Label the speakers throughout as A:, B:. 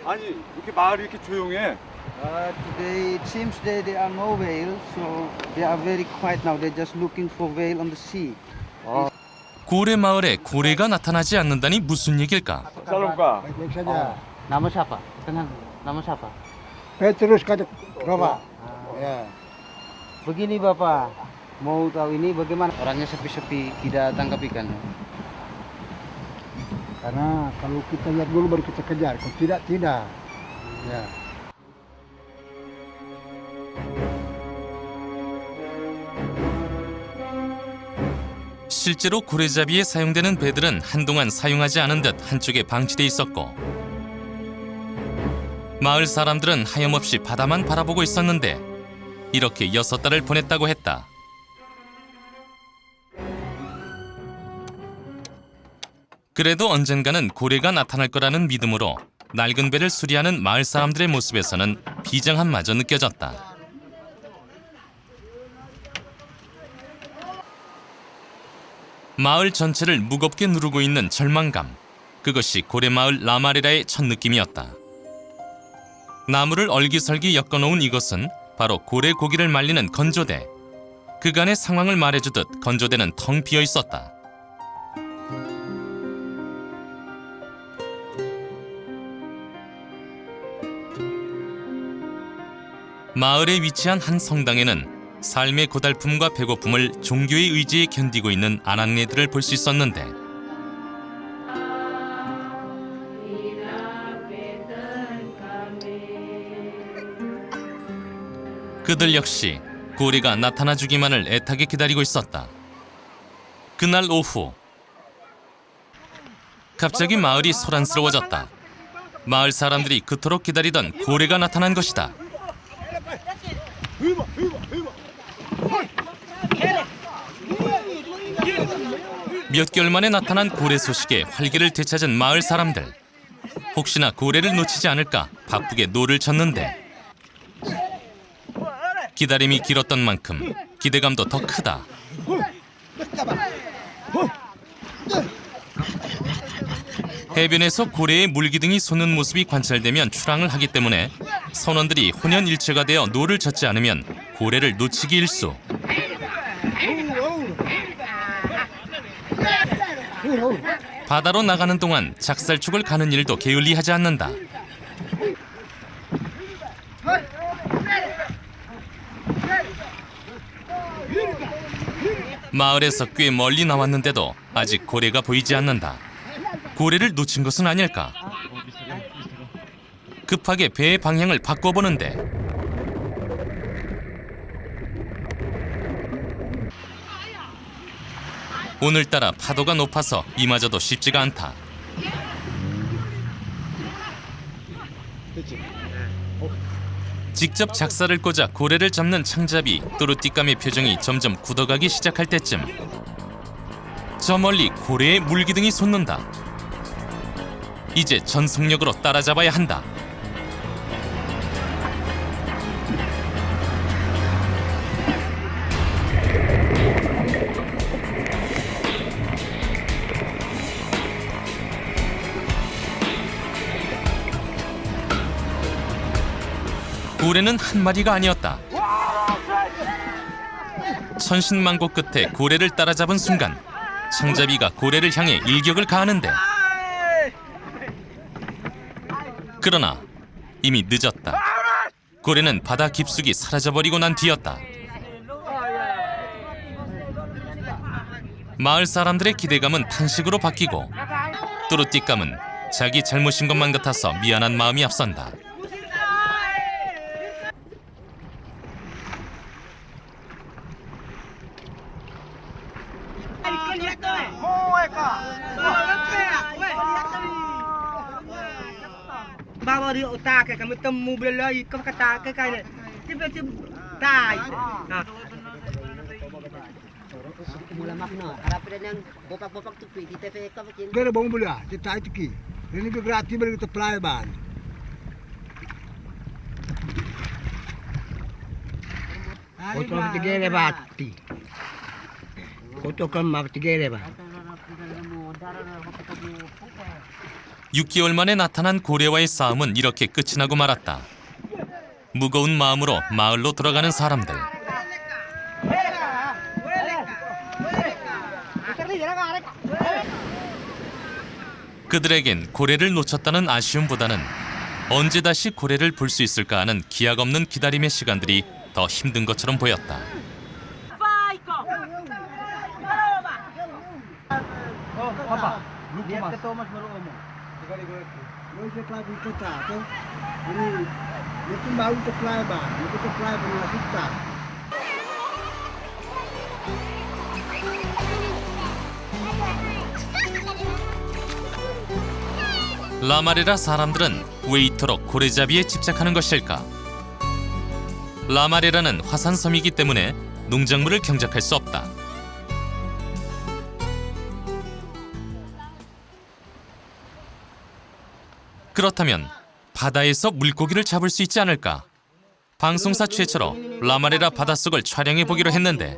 A: 아니 이렇게 마을이 이렇게 조용해.
B: Today it seems that there are no whales, so they are very quiet now. They're just looking for whale on the sea.
C: 고래 마을에 고래가 나타나지 않는다니 무슨 얘길까?
A: 살롱가.
D: Baik saja.
B: Nama siapa? Tenang. Nama siapa?
D: Petrus kata Roba. Ya.
B: Begini Bapak, mau tahu ini bagaimana orangnya sepi-sepi tidak tangkap ikan?
D: Karena kalau kita lihat dulu baru kita kejar. Kalau tidak, tidak. Ya.
C: 실제로 고래잡이에 사용되는 배들은 한동안 사용하지 않은 듯 한쪽에 방치돼 있었고 마을 사람들은 하염없이 바다만 바라보고 있었는데 이렇게 6달을 보냈다고 했다. 그래도 언젠가는 고래가 나타날 거라는 믿음으로 낡은 배를 수리하는 마을 사람들의 모습에서는 비장함마저 느껴졌다. 마을 전체를 무겁게 누르고 있는 절망감. 그것이 고래마을 라마레라의 첫 느낌이었다. 나무를 얼기설기 엮어놓은 이것은 바로 고래 고기를 말리는 건조대. 그간의 상황을 말해주듯 건조대는 텅 비어 있었다. 마을에 위치한 한 성당에는 삶의 고달픔과 배고픔을 종교의 의지에 견디고 있는 아낙네들을 볼 수 있었는데 그들 역시 고래가 나타나주기만을 애타게 기다리고 있었다. 그날 오후 갑자기 마을이 소란스러워졌다. 마을 사람들이 그토록 기다리던 고래가 나타난 것이다. 몇 개월 만에 나타난 고래 소식에 활기를 되찾은 마을 사람들. 혹시나 고래를 놓치지 않을까 바쁘게 노를 쳤는데 기다림이 길었던 만큼 기대감도 더 크다. 해변에서 고래의 물기둥이 솟는 모습이 관찰되면 출항을 하기 때문에 선원들이 혼연일체가 되어 노를 젓지 않으면 고래를 놓치기 일쑤. 바다로 나가는 동안 작살축을 가는 일도 게을리하지 않는다. 마을에서 꽤 멀리 나왔는데도 아직 고래가 보이지 않는다. 고래를 놓친 것은 아닐까? 급하게 배의 방향을 바꿔보는데 오늘따라 파도가 높아서 이마저도 쉽지가 않다. 직접 작사를 꽂아 고래를 잡는 창잡이 또르띠감의 표정이 점점 굳어가기 시작할 때쯤 저 멀리 고래의 물기둥이 솟는다. 이제 전속력으로 따라잡아야 한다. 고래는 한 마리가 아니었다. 천신만고 끝에 고래를 따라잡은 순간 창잡이가 고래를 향해 일격을 가하는데 그러나 이미 늦었다. 고래는 바다 깊숙이 사라져버리고 난 뒤였다. 마을 사람들의 기대감은 탄식으로 바뀌고 또르띠감은 자기 잘못인 것만 같아서 미안한 마음이 앞선다.
E: Bawa dia otak kami temu bela kau kata ke kai tiba-tiba tai.
F: Mula makna, harap yang bopak-bopak tu pi di TV kau bikin.
D: Bera bom boleh. Kita itu ki. Ini be gratis beri kita pelai ban. Foto tiga bati. Foto kan map tiga ba.
C: 6개월 만에 나타난 고래와의 싸움은 이렇게 끝이 나고 말았다. 무거운 마음으로 마을로 돌아가는 사람들. 그들에겐 고래를 놓쳤다는 아쉬움보다는 언제 다시 고래를 볼 수 있을까 하는 기약 없는 기다림의 시간들이 더 힘든 것처럼 보였다.
B: Lihat ke Thomas baru ngomong.
D: Yung sekolah di kota tu, ini itu baru sekolah bang, itu sekolah pernah kita.
C: 라마레라 사람들은 왜 이토록 고래잡이에 집착하는 것일까? 라마레라는 화산섬이기 때문에 농작물을 경작할 수 없다. 그렇다면 바다에서 물고기를 잡을 수 있지 않을까? 방송사 최초로 라마레라 바닷속을 촬영해 보기로 했는데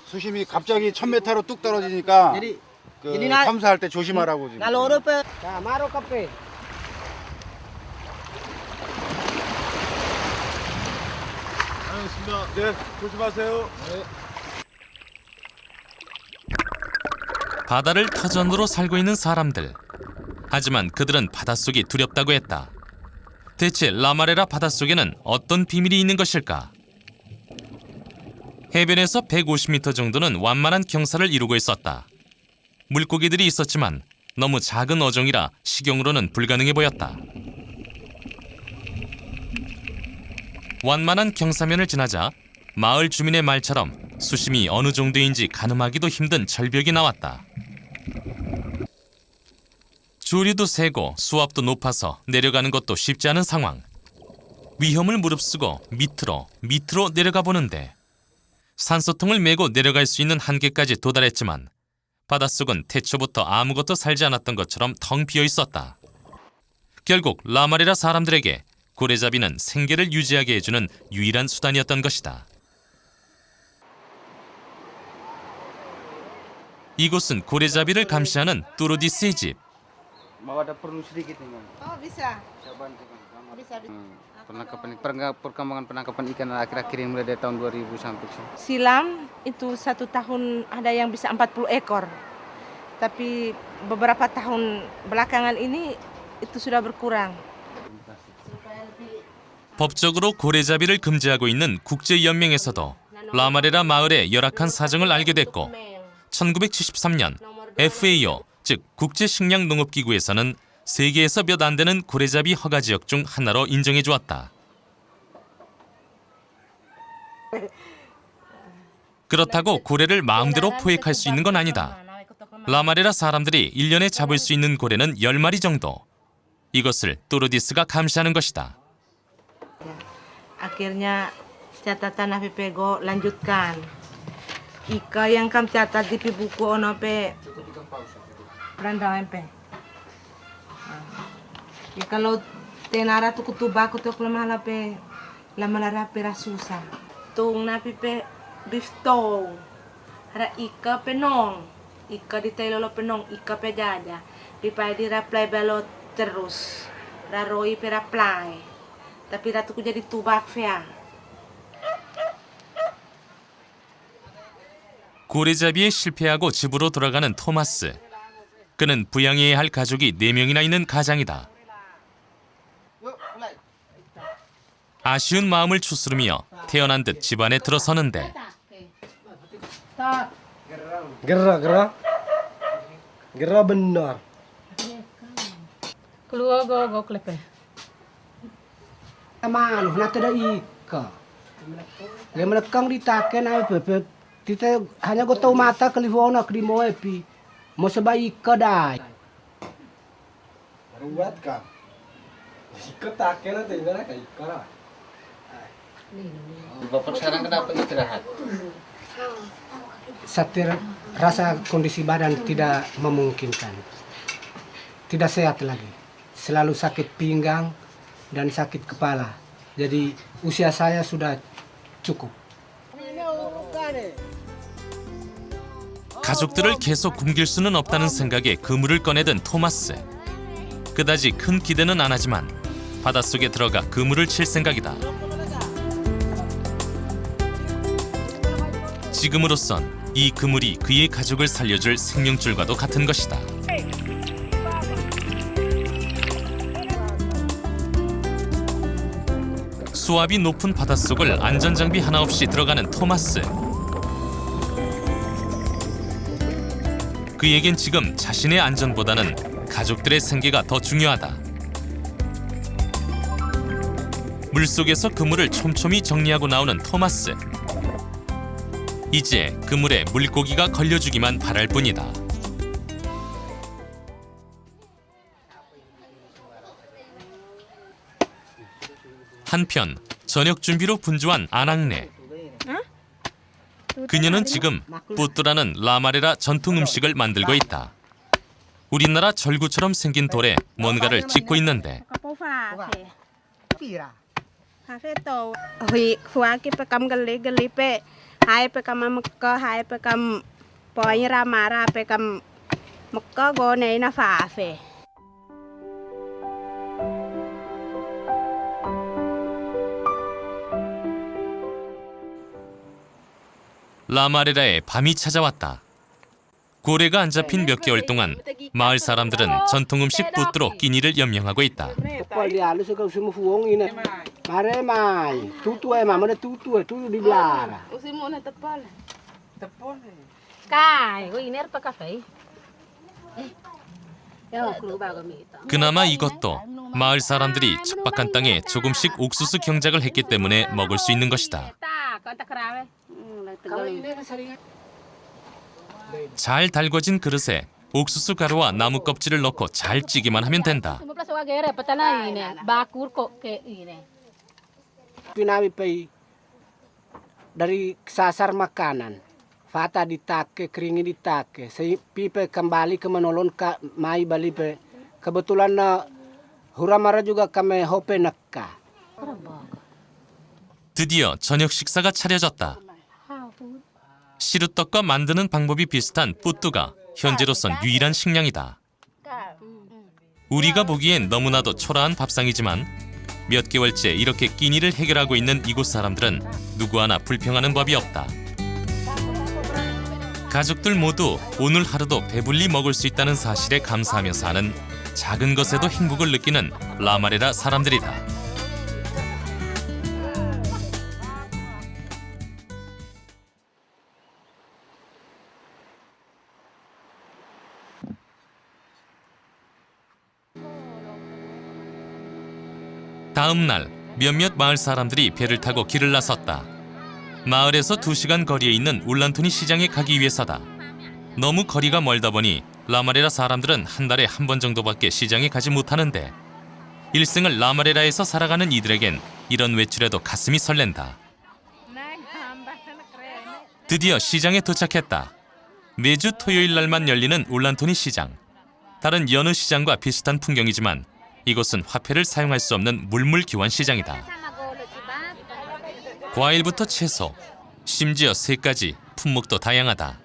A: 수심이 갑자기 1000m로 뚝 떨어지니까 그 탐사할 때 조심하라고 지금.
E: 자, maro kape.
A: 알겠습니다. 네, 조심하세요.
C: 바다를 터전으로 살고 있는 사람들. 하지만 그들은 바닷속이 두렵다고 했다. 대체 라마레라 바닷속에는 어떤 비밀이 있는 것일까? 해변에서 150m 정도는 완만한 경사를 이루고 있었다. 물고기들이 있었지만 너무 작은 어종이라 식용으로는 불가능해 보였다. 완만한 경사면을 지나자 마을 주민의 말처럼 수심이 어느 정도인지 가늠하기도 힘든 절벽이 나왔다. 조류도 세고 수압도 높아서 내려가는 것도 쉽지 않은 상황. 위험을 무릅쓰고 밑으로 내려가 보는데 산소통을 메고 내려갈 수 있는 한계까지 도달했지만 바닷속은 태초부터 아무것도 살지 않았던 것처럼 텅 비어 있었다. 결국 라마레라 사람들에게 고래잡이는 생계를 유지하게 해주는 유일한 수단이었던 것이다. 이곳은 고래잡이를 감시하는 뚜로디스의 집.
B: Mau ada perlu sedikit ini.
G: Oh bisa,
B: Saya bantu kan.
G: bisa.
B: Perkembangan penangkapan ikan akhir-akhir ini mulai dari tahun 2000 sampai sini.
G: Silam itu 1 tahun ada yang bisa 40 ekor. Tapi beberapa tahun belakangan ini itu sudah berkurang.
C: 법적으로 고래잡이를 금지하고 있는 국제연맹에서도 라마레라 마을의 열악한 사정을 알게 됐고 1973년 FAO 즉 국제식량농업기구에서는 세계에서 몇 안 되는 고래잡이 허가 지역 중 하나로 인정해 주었다. 그렇다고 고래를 마음대로 포획할 수 있는 건 아니다. 라마레라 사람들이 1년에 잡을 수 있는 고래는 10마리 정도. 이것을 뚜로디스가 감시하는 것이다.
G: Akhirnya catatan APPGO lanjutkan. Ika yang kam catat di buku ono pe Brandang MP. Ya kalau tenara tu kutuba kutu lemah pe lamalara pera susah. Tung na pe biftong. Hara ika penong. Ika di tailolo penong ika pe jaja. Di pai di reply belot terus. Raroi pera play. Tapi ratuku jadi tubak fea.
C: 고래잡이에 실패하고 집으로 돌아가는 토마스. 그는 부양해야 할 가족이 4명이나 있는 가장이다. 아쉬운 마음을 추스르며 태어난 듯 집안에 들어서는데
D: Gerah benar.
G: Keluar go klepe.
E: Aman, nak ada ika. Yang melekang ditaken apa pepe. Kita hanya go tahu mata kelihona krimo epi. Mau sebab ika dah.
D: Ruat ka. Ikut tak kena tinggal ka ikara.
B: Bapak sekarang kenapa istirahat?
E: Saya rasa kondisi badan tidak memungkinkan. Tidak sehat lagi. Selalu sakit pinggang dan sakit kepala. Jadi usia saya sudah cukup.
C: 가족들을 계속 굶길 수는 없다는 생각에 그물을 꺼내든 토마스. 그다지 큰 기대는 안 하지만 바닷속에 들어가 그물을 칠 생각이다. 지금으로선 이 그물이 그의 가족을 살려줄 생명줄과도 같은 것이다. 수압이 높은 바닷속을 안전장비 하나 없이 들어가는 토마스. 그에겐 지금 자신의 안전보다는 가족들의 생계가 더 중요하다. 물속에서 그물을 촘촘히 정리하고 나오는 토마스. 이제 그물에 물고기가 걸려주기만 바랄 뿐이다. 한편 저녁 준비로 분주한 아낙네. 그녀는 지금 뿌뚜라는 라마레라 전통 음식을 만들고 있다. 우리나라 절구처럼 생긴 돌에 뭔가를 찍고 있는데
H: Hui khóa cái cam gali pe hai pe cam mắc hai pe cam poi ra mara pe cam mắc go này na phá phê.
C: 라마레라에 밤이 찾아왔다. 고래가 안 잡힌 몇 개월 동안 마을 사람들은 전통 음식 뿌뚜로 끼니를 염영하고 있다. 그나마 이것도 마을 사람들이 척박한 땅에 조금씩 옥수수 경작을 했기 때문에 먹을 수 있는 것이다. 잘 달궈진 그릇에 옥수수 가루와 나무 껍질을 넣고 잘 찌기만 하면 된다.
E: Pinamipay dari sasar makanan, fata ditake, keringin ditake, pipe kembali ke menolong ka mai bali pe. Kebetulan na huramara juga kami hope nakka.
C: 드디어 저녁 식사가 차려졌다. 시루떡과 만드는 방법이 비슷한 뿌뚜가 현재로선 유일한 식량이다. 우리가 보기엔 너무나도 초라한 밥상이지만 몇 개월째 이렇게 끼니를 해결하고 있는 이곳 사람들은 누구 하나 불평하는 법이 없다. 가족들 모두 오늘 하루도 배불리 먹을 수 있다는 사실에 감사하며 사는 작은 것에도 행복을 느끼는 라마레라 사람들이다. 다음 날 몇몇 마을 사람들이 배를 타고 길을 나섰다. 마을에서 2시간 거리에 있는 울란토니 시장에 가기 위해서다. 너무 거리가 멀다 보니 라마레라 사람들은 한 달에 한 번 정도밖에 시장에 가지 못하는데 일생을 라마레라에서 살아가는 이들에겐 이런 외출에도 가슴이 설렌다. 드디어 시장에 도착했다. 매주 토요일 날만 열리는 울란토니 시장. 다른 여느 시장과 비슷한 풍경이지만 이곳은 화폐를 사용할 수 없는 물물교환 시장이다. 과일부터 채소, 심지어 새까지 품목도 다양하다.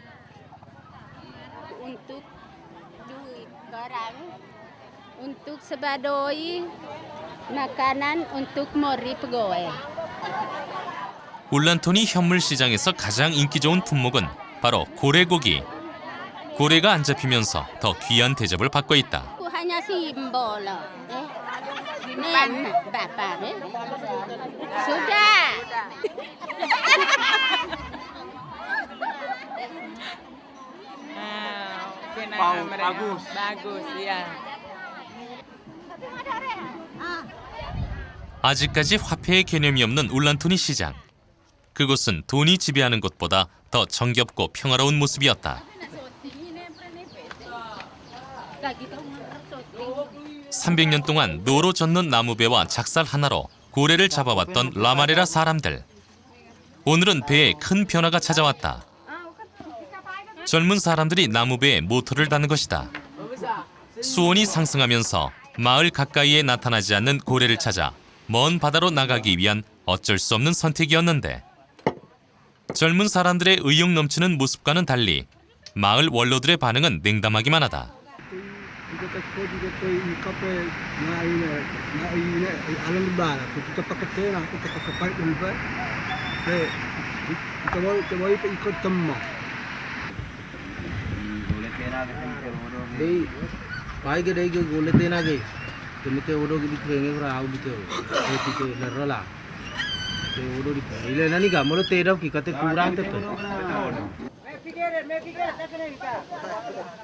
H: Untuk sebadoy makanan untuk mori pegawai.
C: 울란토니 현물 시장에서 가장 인기 좋은 품목은 바로 고래고기. 고래가 안 잡히면서 더 귀한 대접을 받고 있다.
H: Hanya simbol. Nen, bapak. Sudah.
G: Bagus ya.
C: 아직까지 화폐의 개념이 없는 울란토니 시장. 그곳은 돈이 지배하는 곳보다 더 정겹고 평화로운 모습이었다. 300년 동안 노로 젓는 나무배와 작살 하나로 고래를 잡아왔던 라마레라 사람들. 오늘은 배에 큰 변화가 찾아왔다. 젊은 사람들이 나무배에 모터를 다는 것이다. 수온이 상승하면서 마을 가까이에 나타나지 않는 고래를 찾아 먼 바다로 나가기 위한 어쩔 수 없는 선택이었는데 젊은 사람들의 의욕 넘치는 모습과는 달리 마을 원로들의 반응은 냉담하기만 하다.
D: Kita tak juga tu ikape na ini alam lebar. Kita pakai tera, kita pakai pipe lebar. Kita mau ikut temma.
B: Dei pai ke dei ke gole tena ke. Temite odo ke bikenge fra au bite. Eti ke lerala. Te odo di ile nani ga molo tera ki kate kurang te.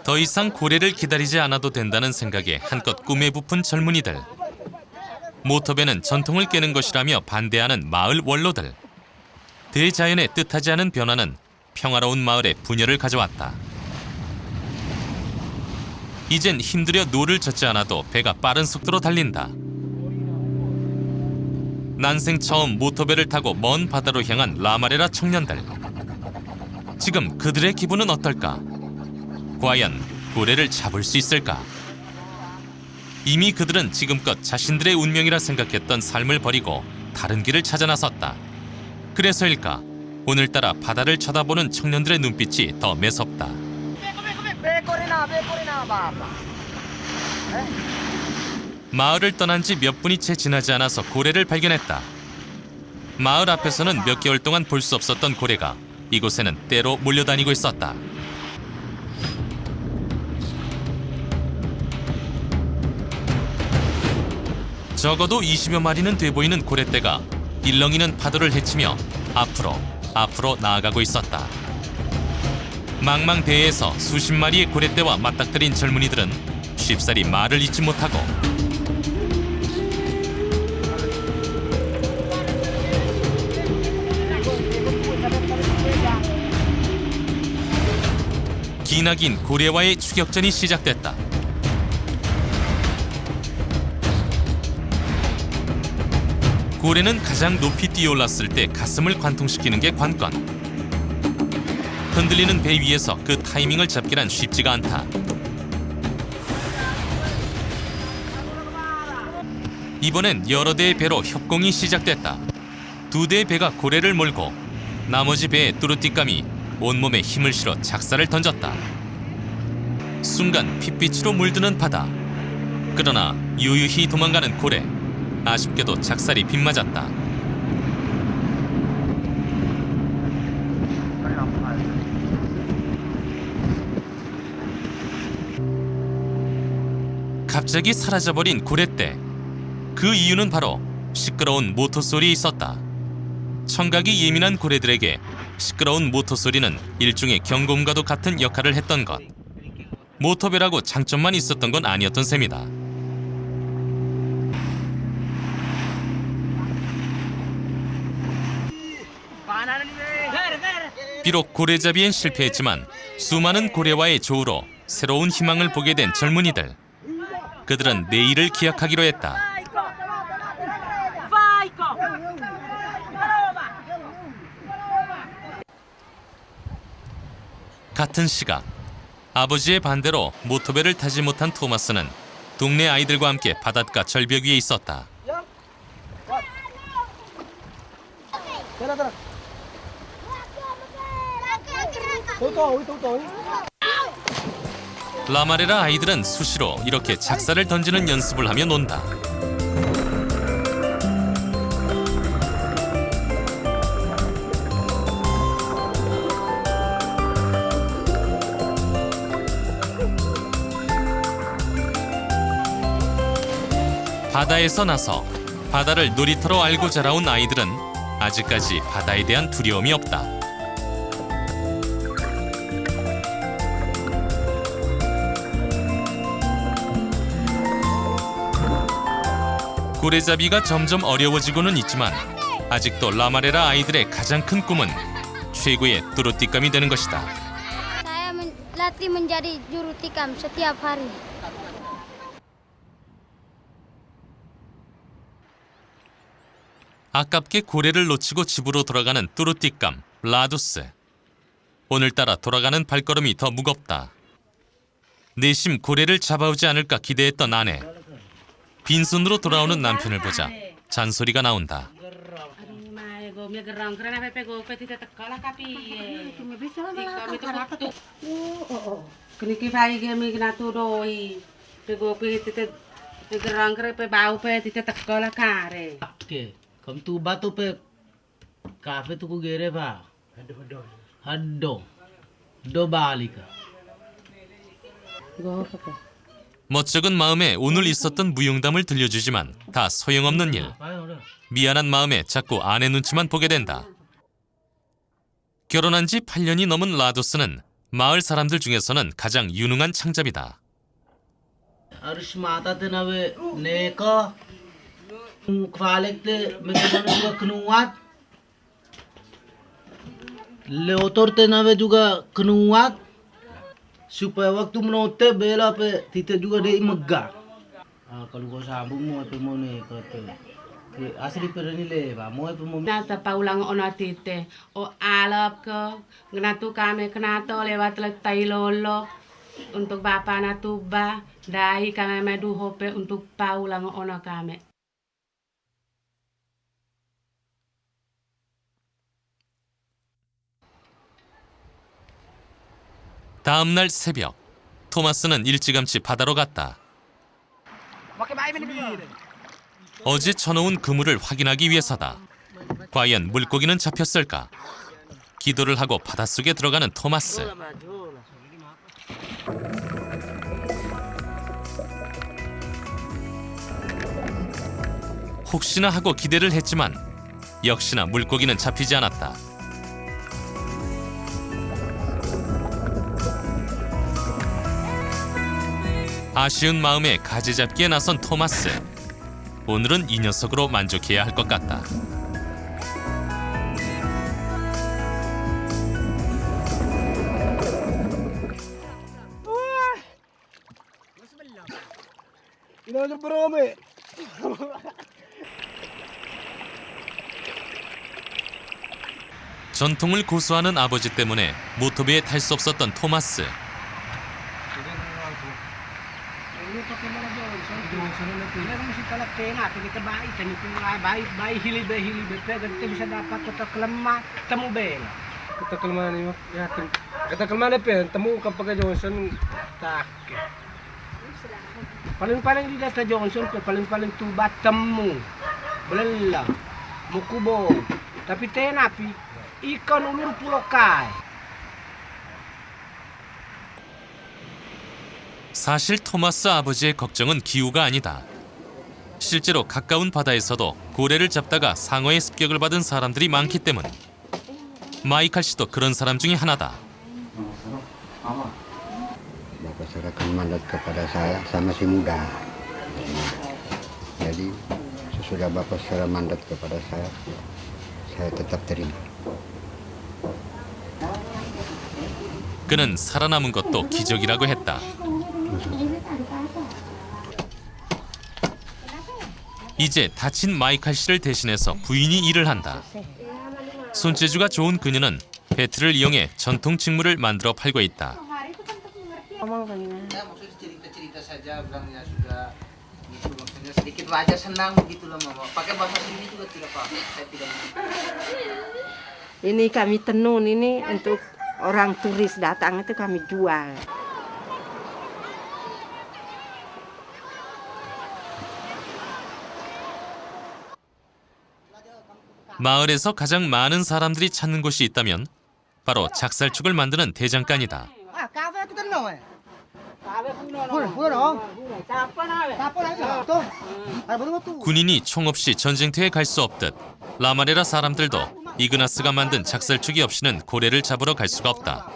C: 더 이상 고래를 기다리지 않아도 된다는 생각에 한껏 꿈에 부푼 젊은이들. 모터배는 전통을 깨는 것이라며 반대하는 마을 원로들. 대자연의 뜻하지 않은 변화는 평화로운 마을에 분열을 가져왔다. 이젠 힘들여 노를 젓지 않아도 배가 빠른 속도로 달린다. 난생 처음 모터배를 타고 먼 바다로 향한 라마레라 청년들. 지금 그들의 기분은 어떨까? 과연 고래를 잡을 수 있을까? 이미 그들은 지금껏 자신들의 운명이라 생각했던 삶을 버리고 다른 길을 찾아 나섰다. 그래서일까? 오늘따라 바다를 쳐다보는 청년들의 눈빛이 더 매섭다. 마을을 떠난 지 몇 분이 채 지나지 않아서 고래를 발견했다. 마을 앞에서는 몇 개월 동안 볼 수 없었던 고래가 이곳에는 때로 몰려다니고 있었다. 적어도 20여 마리는 돼 보이는 고래떼가 일렁이는 파도를 헤치며 앞으로 나아가고 있었다. 망망대해에서 수십 마리의 고래떼와 맞닥뜨린 젊은이들은 쉽사리 말을 잇지 못하고 기나긴 고래와의 추격전이 시작됐다. 고래는 가장 높이 뛰어올랐을 때 가슴을 관통시키는 게 관건. 흔들리는 배 위에서 그 타이밍을 잡기란 쉽지가 않다. 이번엔 여러 대의 배로 협공이 시작됐다. 두 대의 배가 고래를 몰고 나머지 배의 뚜루띠감이 온몸에 힘을 실어 작사를 던졌다. 순간 핏빛으로 물드는 바다. 그러나 유유히 도망가는 고래. 아쉽게도 작살이 빗맞았다. 갑자기 사라져버린 고래떼. 그 이유는 바로 시끄러운 모터 소리에 있었다. 청각이 예민한 고래들에게 시끄러운 모터 소리는 일종의 경고음과도 같은 역할을 했던 것. 모터배라고 장점만 있었던 건 아니었던 셈이다. 비록 고래잡이엔 실패했지만 수많은 고래와의 조우로 새로운 희망을 보게 된 젊은이들. 그들은 내일을 기약하기로 했다. 같은 시각, 아버지의 반대로 모터배를 타지 못한 토마스는 동네 아이들과 함께 바닷가 절벽 위에 있었다. 라마레라 아이들은 수시로 이렇게 작사를 던지는 연습을 하며 논다. 바다에서 나서 바다를 놀이터로 알고 자라온 아이들은 아직까지 바다에 대한 두려움이 없다. 고래잡이가 점점 어려워지고는 있지만 아직도 라마레라 아이들의 가장 큰 꿈은 최고의 뚜루띠감이 되는 것이다.
I: Saya latih menjadi juru tikam setiap hari.
C: 아깝게 고래를 놓치고 집으로 돌아가는 뚜루띠감 라두스. 오늘따라 돌아가는 발걸음이 더 무겁다. 내심 고래를 잡아오지 않을까 기대했던 아내. 빈손으로 돌아오는 남편을 보자 잔소리가 나온다.
G: go mi gerang karena pepe go pe tidak tekala kapi. Cuma bisa lah kami tu. Oh. Kini kifai ge mi kena tu doi. Pe go pe tidak gerang karena pe bau pe tidak tekala kare.
B: Oke, kamu tuh batu pe kafe tuh gere ba. Haddo. Do balika.
G: Go pepe.
C: 멋쩍은 마음에 오늘 있었던 무용담을 들려주지만 다 소용없는 일. 미안한 마음에 자꾸 아내 눈치만 보게 된다. 결혼한 지 8년이 넘은 라도스는 마을 사람들 중에서는 가장 유능한 창잡이다.
B: Harus mata te nawe neka kwalek te mekedono juga kenuat. Leotor te nawe juga kenuat. Supaya waktu menote bela pe tite juga dei megah. Kalau kau sambung mau pe mau neka pe. Asli pe ni le ba mau pe mau.
G: Nata paulang ona tite o alap ke ngenatu kami kenato lewat letai lolo untuk bapa natuba dai kami medu hope untuk paulang ona kami.
C: 다음 날 새벽, 토마스는 일찌감치 바다로 갔다. 어제 쳐놓은 그물을 확인하기 위해서다. 과연 물고기는 잡혔을까? 기도를 하고 바닷속에 들어가는 토마스. 혹시나 하고 기대를 했지만 역시나 물고기는 잡히지 않았다. 아쉬운 마음에 가지 잡기에 나선 토마스. 오늘은 이 녀석으로 만족해야 할 것 같다. 전통을 고수하는 아버지 때문에 모터배에 탈 수 없었던 토마스.
E: bisa dapat kota kelemah temu bel.
D: Kata kelemahan ini yakin. Kata kelemahan apa? Temu kapag Johnson tak.
E: Paling-paling di data Johnson paling-paling tuba temu. Belela. Mukubo. Tapi tenapi ikan ulur pulau kai.
C: 사실 토마스 아버지의 걱정은 기우가 아니다. 실제로 가까운 바다에서도 고래를 잡다가 상어의 습격을 받은 사람들이 많기 때문. 마이칼 씨도 그런 사람 중에 하나다.
J: Bapak serahkan mandat kepada saya masih muda. Jadi sesudah Bapak serah mandat kepada saya tetap terima.
C: 그는 살아남은 것도 기적이라고 했다. 이제 다친 마이칼 씨를 대신해서 부인이 일을 한다. 손재주가 좋은 그녀는 배트를 이용해 전통 직물을 만들어 팔고 있다.
B: Cerita-cerita saja bilangnya sudah gitu maksudnya sedikit aja senang begitu loh mama. Pakai bahasa sini juga tidak apa-apa. Saya tidak.
K: Ini kami tenun ini untuk orang turis datang itu kami jual.
C: 마을에서 가장 많은 사람들이 찾는 곳이 있다면 바로 작살죽을 만드는 대장간이다. 군인이 총 없이 전쟁터에 갈 수 없듯 라마레라 사람들도 이그나스가 만든 작살죽이 없이는 고래를 잡으러 갈 수가 없다.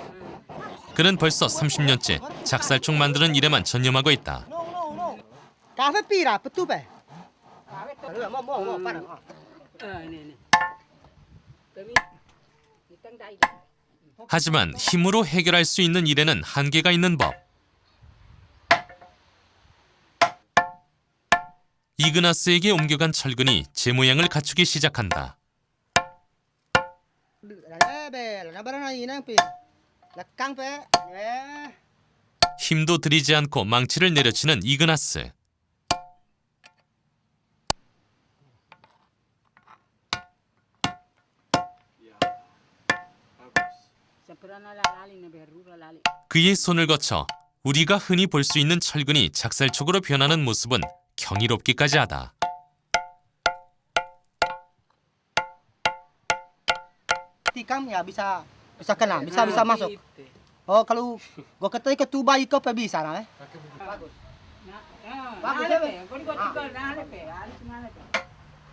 C: 그는 벌써 30년째 작살죽 만드는 일에만 전념하고 있다. 하지만 힘으로 해결할 수 있는 일에는 한계가 있는 법. 이그나스에게 옮겨간 철근이 제 모양을 갖추기 시작한다. 힘도 들이지 않고 망치를 내려치는 이그나스. 그의 손을 거쳐 우리가 흔히 볼 수 있는 철근이 작살촉으로 변하는 모습은 경이롭기까지 하다.
E: Tikam ya bisa kena, bisa masuk. Oh kalau gua ketika tuba ikut bisa nah. Bagus. Bagus ya.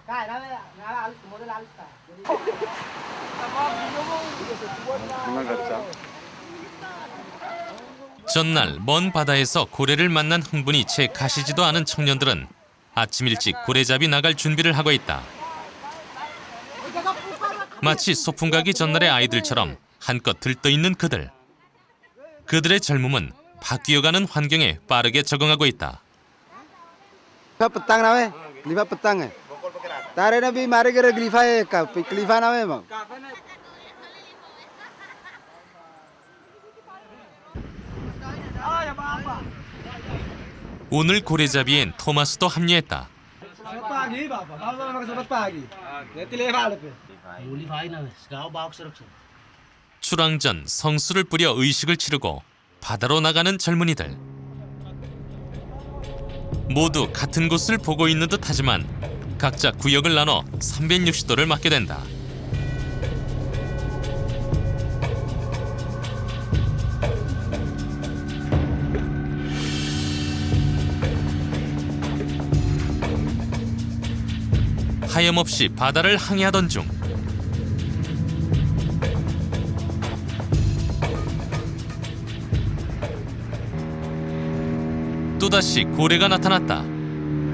E: Kaya na alus model alus ka.
C: 전날 먼 바다에서 고래를 만난 흥분이 채 가시지도 않은 청년들은 아침 일찍 고래잡이 나갈 준비를 하고 있다. 마치 소풍 가기 전날의 아이들처럼 한껏 들떠있는 그들. 그들의 젊음은 바뀌어가는 환경에 빠르게 적응하고 있다.
J: petang nawe, glifa petang. Tare nabi mari kira glifa ka, glifa nawe bang.
C: 오늘 고래잡이엔 토마스도 합류했다. 출항 전 성수를 뿌려 의식을 치르고 바다로 나가는 젊은이들. 모두 같은 곳을 보고 있는 듯 하지만 각자 구역을 나눠 360도를 맞게 된다. 하염없이 바다를 항해하던 중 또다시 고래가 나타났다.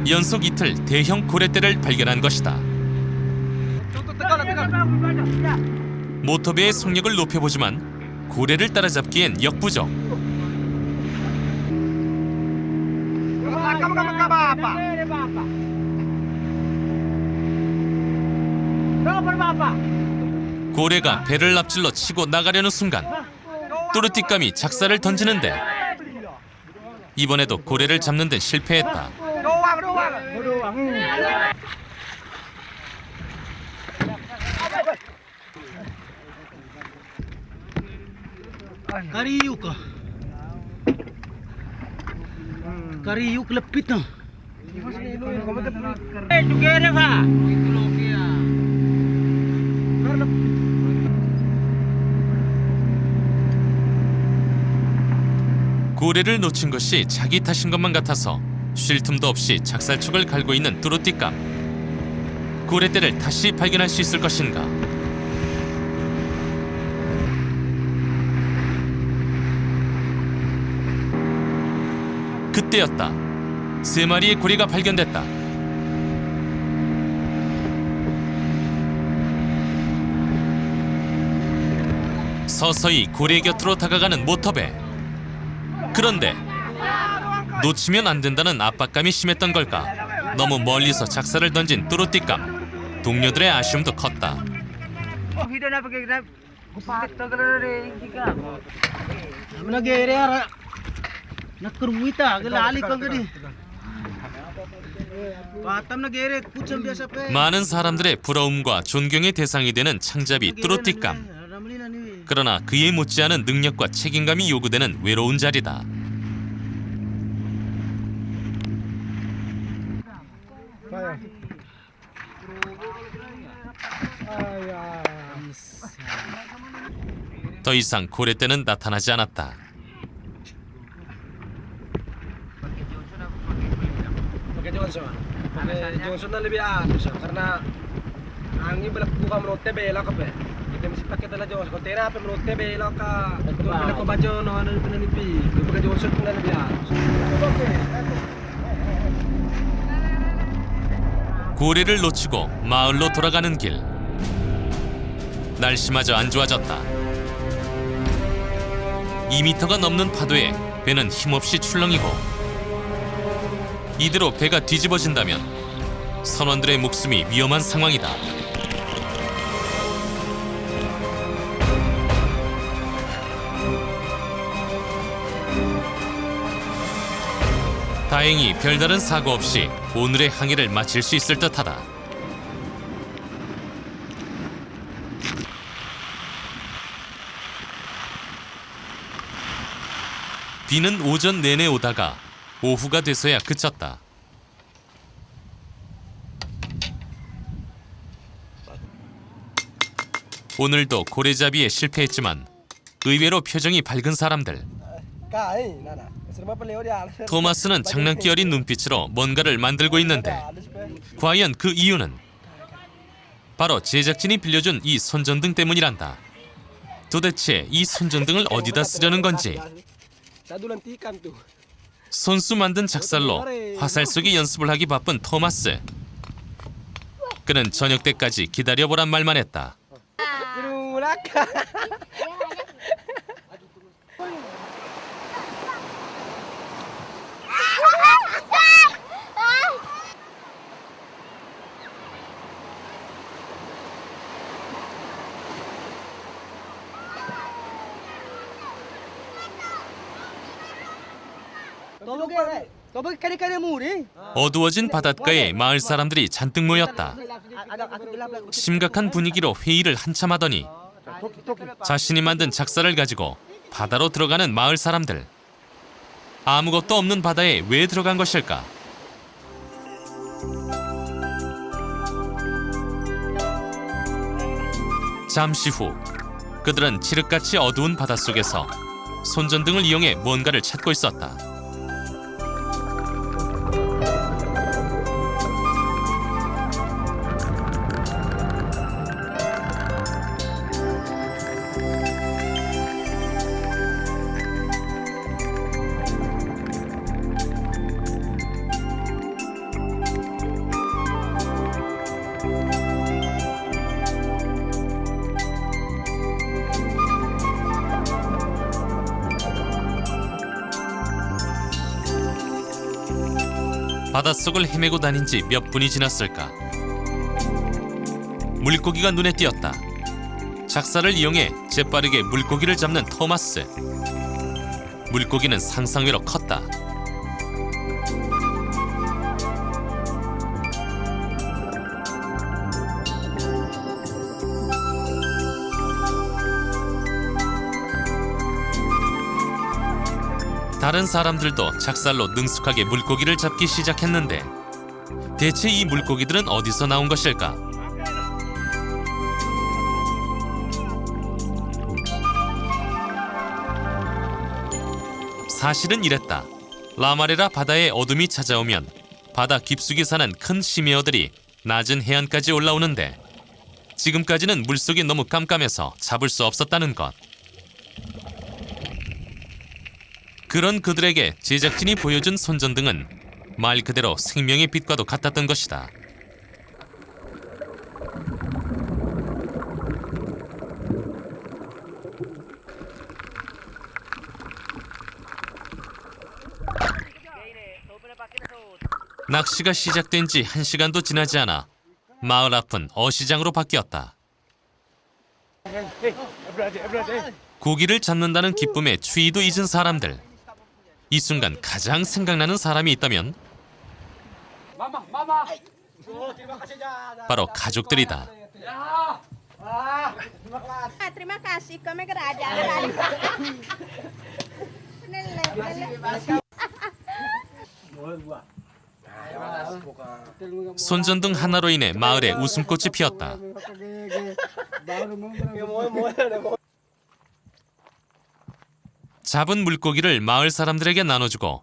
C: 연속 이틀 대형 고래떼를 발견한 것이다. 모터배의 속력을 높여보지만 고래를 따라잡기엔 역부족. 고래가 배를 납질러 치고 나가려는 순간 또르띠감이 작살을 던지는데 이번에도 고래를 잡는 데 실패했다.
B: Kariyuk lepit no.
C: 고래를 놓친 것이 자기 탓인 것만 같아서 쉴 틈도 없이 작살촉을 갈고 있는 뚜루띠감. 고래떼를 다시 발견할 수 있을 것인가? 그때였다. 3마리의 고래가 발견됐다. 서서히 고래 곁으로 다가가는 모터배. 그런데 놓치면 안 된다는 압박감이 심했던 걸까? 너무 멀리서 작살을 던진 뚜루띠감. 동료들의 아쉬움도 컸다. 많은 사람들의 부러움과 존경의 대상이 되는 창잡이 뚜루띠감. 그러나 그에 못지않은 능력과 책임감이 요구되는 외로운 자리다. 더 이상 고래떼는 나타나지 않았다.
D: Johnson na lebih siya karena ang iba buka menurut bela ka pe. Kita mesti pakai tala Johnson. Kau tera pe menurut bela ka. Kau bila kau baca no anu penelipi. Kau pakai Johnson na lebih
C: 고래를 놓치고 마을로 돌아가는 길. 날씨마저 안 좋아졌다. 2미터가 넘는 파도에 배는 힘없이 출렁이고 이대로 배가 뒤집어진다면 선원들의 목숨이 위험한 상황이다. 다행히 별다른 사고 없이 오늘의 항해를 마칠 수 있을 듯하다. 비는 오전 내내 오다가 오후가 돼서야 그쳤다. 오늘도 고래잡이에 실패했지만 의외로 표정이 밝은 사람들. 토마스는 장난기 어린 눈빛으로 뭔가를 만들고 있는데 과연 그 이유는 바로 제작진이 빌려준 이 손전등 때문이란다. 도대체 이 손전등을 어디다 쓰려는 건지. 손수 만든 작살로 화살 쏘기 연습을 하기 바쁜 토마스. 그는 저녁 때까지 기다려보란 말만 했다. 어두워진 바닷가에 마을 사람들이 잔뜩 모였다. 심각한 분위기로 회의를 한참 하더니 자신이 만든 작살을 가지고 바다로 들어가는 마을 사람들. 아무것도 없는 바다에 왜 들어간 것일까? 잠시 후 그들은 칠흑같이 어두운 바닷속에서 손전등을 이용해 뭔가를 찾고 있었다. 바닷속을 헤매고 다닌 지 몇 분이 지났을까. 물고기가 눈에 띄었다. 작살을 이용해 재빠르게 물고기를 잡는 토마스. 물고기는 상상외로 컸다. 다른 사람들도 작살로 능숙하게 물고기를 잡기 시작했는데 대체 이 물고기들은 어디서 나온 것일까? 사실은 이랬다. 라마레라 바다에 어둠이 찾아오면 바다 깊숙이 사는 큰 심해어들이 낮은 해안까지 올라오는데 지금까지는 물속이 너무 깜깜해서 잡을 수 없었다는 것. 그런 그들에게 제작진이 보여준 손전등은 말 그대로 생명의 빛과도 같았던 것이다. 낚시가 시작된 지 1시간도 지나지 않아 마을 앞은 어시장으로 바뀌었다. 고기를 잡는다는 기쁨에 추위도 잊은 사람들. 이 순간 가장 생각나는 사람이 있다면 바로 가족들이다.
H: Terima kasih, kami kerajaan.
C: 손전등 하나로 인해 마을에 웃음꽃이 피었다. 잡은 물고기를 마을 사람들에게 나눠주고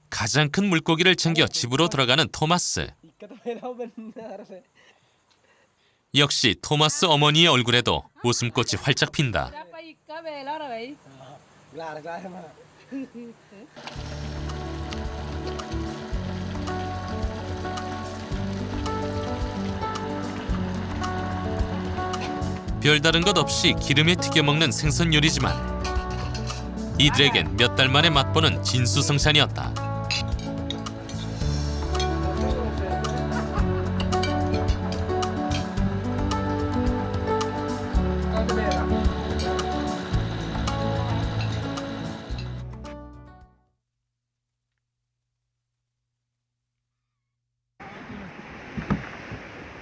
C: 가장 큰 물고기를 챙겨 집으로 들어가는 토마스. 역시 토마스 어머니의 얼굴에도 웃음꽃이 활짝 핀다. 별다른 것 없이 기름에 튀겨 먹는 생선 요리지만 이들에겐 몇 달 만에 맛보는 진수성찬이었다.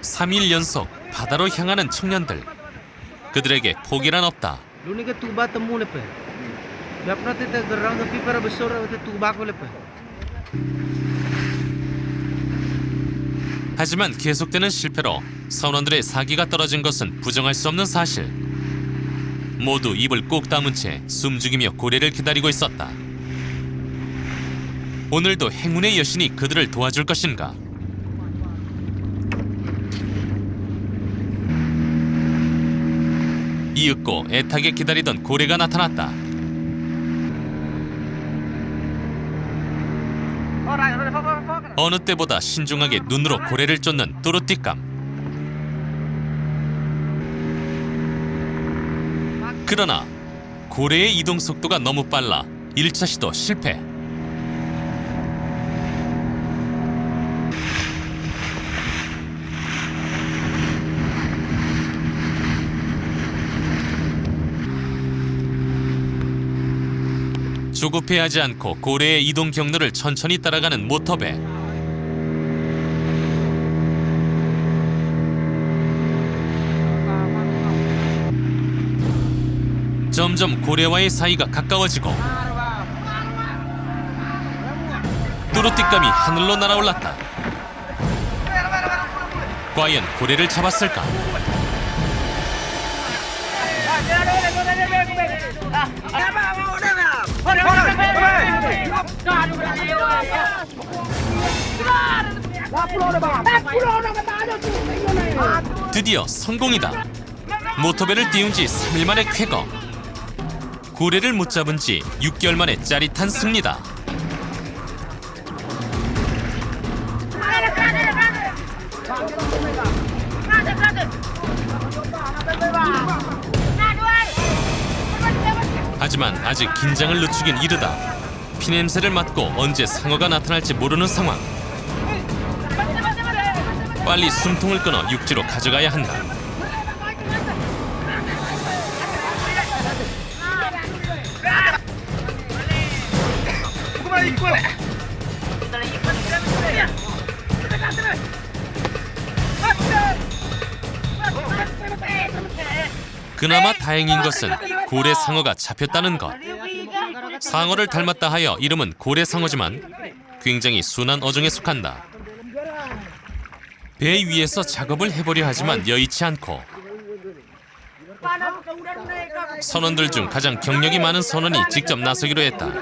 C: (3일) 연속 바다로 향하는 청년들. 그들에게 포기란 없다.
B: Yapna tete gerang tapi para besar tete tubak boleh pe.
C: 하지만 계속되는 실패로 선원들의 사기가 떨어진 것은 부정할 수 없는 사실. 모두 입을 꼭 다문 채 숨죽이며 고래를 기다리고 있었다. 오늘도 행운의 여신이 그들을 도와줄 것인가? 이윽고 애타게 기다리던 고래가 나타났다. 어느 때보다 신중하게 눈으로 고래를 쫓는 뚜루띠감. 그러나 고래의 이동 속도가 너무 빨라 1차 시도 실패. 조급해하지 않고 고래의 이동 경로를 천천히 따라가는 모터배. 점점 고래와의 사이가 가까워지고 뚜루띠감이 하늘로 날아올랐다. 과연 고래를 잡았을까? 드디어 성공이다. 모터배를 띄운 지 3일 만에 쾌거. 고래를 못 잡은 지 6개월 만에 짜릿한 승리다. 하지만 아직 긴장을 늦추긴 이르다. 피냄새를 맡고 언제 상어가 나타날지 모르는 상황. 빨리 숨통을 끊어 육지로 가져가야 한다. 그나마 다행인 것은 고래 상어가 잡혔다는 것. 상어를 닮았다 하여 이름은 고래 상어지만 굉장히 순한 어종에 속한다. 배 위에서 작업을 해보려 하지만 여의치 않고 선원들 중 가장 경력이 많은 선원이 직접 나서기로 했다.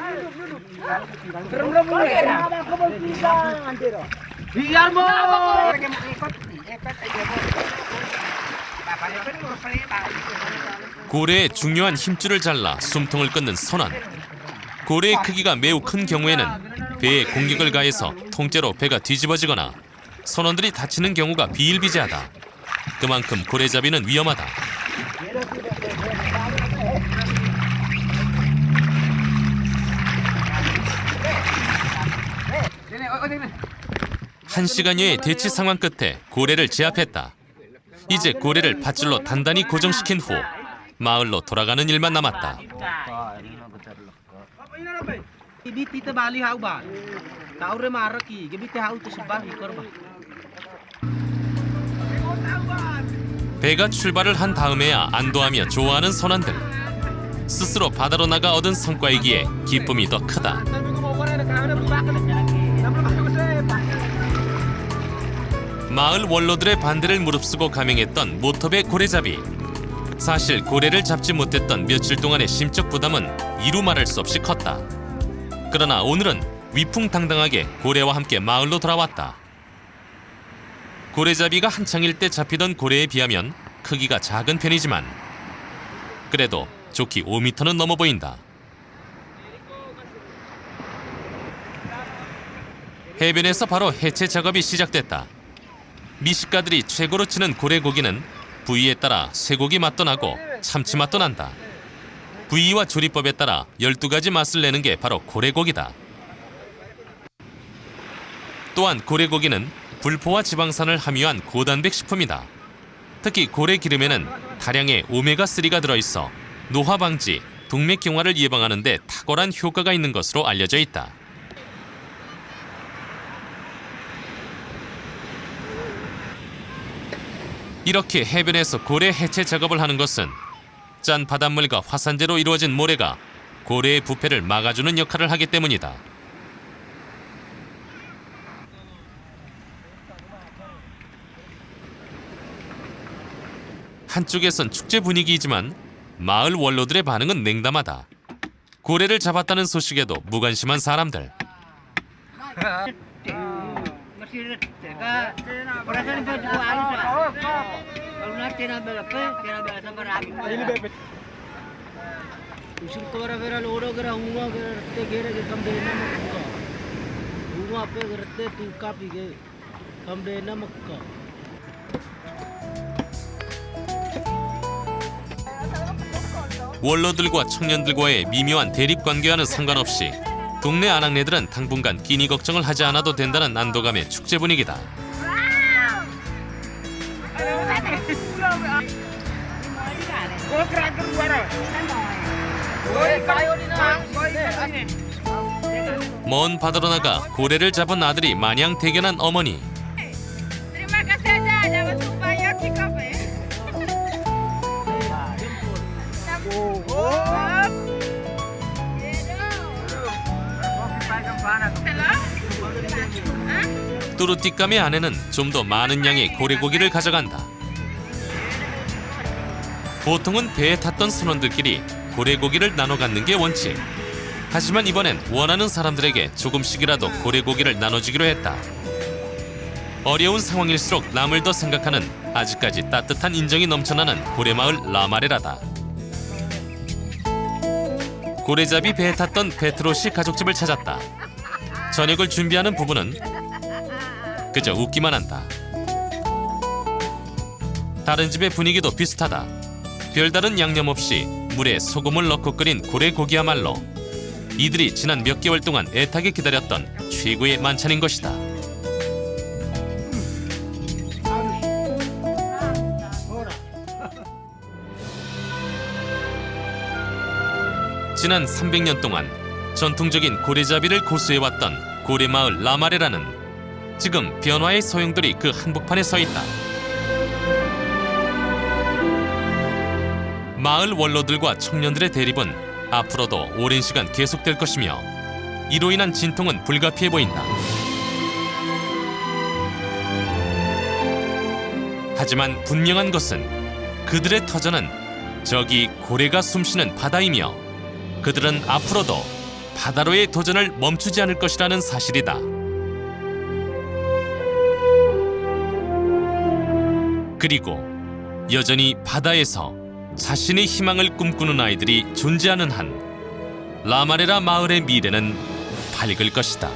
C: 고래의 중요한 힘줄을 잘라 숨통을 끊는 선원. 고래의 크기가 매우 큰 경우에는 배에 공격을 가해서 통째로 배가 뒤집어지거나 선원들이 다치는 경우가 비일비재하다. 그만큼 고래잡이는 위험하다. 한 시간여의 대치 상황 끝에 고래를 제압했다. 이제 고래를 밧줄로 단단히 고정시킨 후 마을로 돌아가는 일만 남았다. 배가 출발을 한 다음에야 안도하며 좋아하는 선원들. 스스로 바다로 나가 얻은 성과이기에 기쁨이 더 크다. 마을 원로들의 반대를 무릅쓰고 감행했던 모터배 고래잡이. 사실 고래를 잡지 못했던 며칠 동안의 심적 부담은 이루 말할 수 없이 컸다. 그러나 오늘은 위풍당당하게 고래와 함께 마을로 돌아왔다. 고래잡이가 한창일 때 잡히던 고래에 비하면 크기가 작은 편이지만 그래도 좋기 5m는 넘어 보인다. 해변에서 바로 해체 작업이 시작됐다. 미식가들이 최고로 치는 고래고기는 부위에 따라 쇠고기 맛도 나고 참치 맛도 난다. 부위와 조리법에 따라 12가지 맛을 내는 게 바로 고래고기다. 또한 고래고기는 불포화 지방산을 함유한 고단백 식품이다. 특히 고래 기름에는 다량의 오메가3가 들어있어 노화 방지, 동맥경화를 예방하는 데 탁월한 효과가 있는 것으로 알려져 있다. 이렇게 해변에서 고래 해체 작업을 하는 것은 짠 바닷물과 화산재로 이루어진 모래가 고래의 부패를 막아주는 역할을 하기 때문이다. 한쪽에선 축제 분위기이지만 마을 원로들의 반응은 냉담하다. 고래를 잡았다는 소식에도 무관심한 사람들. 원로들과 청년들과의 미묘한 대립관계와는 상관없이 동네 아낙네들은 당분간 끼니 걱정을 하지 않아도 된다는 안도감의 축제 분위기다. 먼 바다로 나가 고래를 잡은 아들이 마냥 대견한 어머니. 뚜루띠감의 아내는 좀 더 많은 양의 고래고기를 가져간다. 보통은 배에 탔던 선원들끼리 고래고기를 나눠 갖는 게 원칙. 하지만 이번엔 원하는 사람들에게 조금씩이라도 고래고기를 나눠주기로 했다. 어려운 상황일수록 남을 더 생각하는 아직까지 따뜻한 인정이 넘쳐나는 고래마을 라마레라다. 고래잡이 배에 탔던 베트로시 가족집을 찾았다. 저녁을 준비하는 부부는 그저 웃기만 한다. 다른 집의 분위기도 비슷하다. 별다른 양념 없이 물에 소금을 넣고 끓인 고래고기야말로 이들이 지난 몇 개월 동안 애타게 기다렸던 최고의 만찬인 것이다. 지난 300년 동안 전통적인 고래잡이를 고수해왔던 고래마을 라마레라는 지금 변화의 소용돌이 그 한복판에 서 있다. 마을 원로들과 청년들의 대립은 앞으로도 오랜 시간 계속될 것이며 이로 인한 진통은 불가피해 보인다. 하지만 분명한 것은 그들의 터전은 저기 고래가 숨쉬는 바다이며 그들은 앞으로도 바다로의 도전을 멈추지 않을 것이라는 사실이다. 그리고 여전히 바다에서 자신의 희망을 꿈꾸는 아이들이 존재하는 한 라마레라 마을의 미래는 밝을 것이다.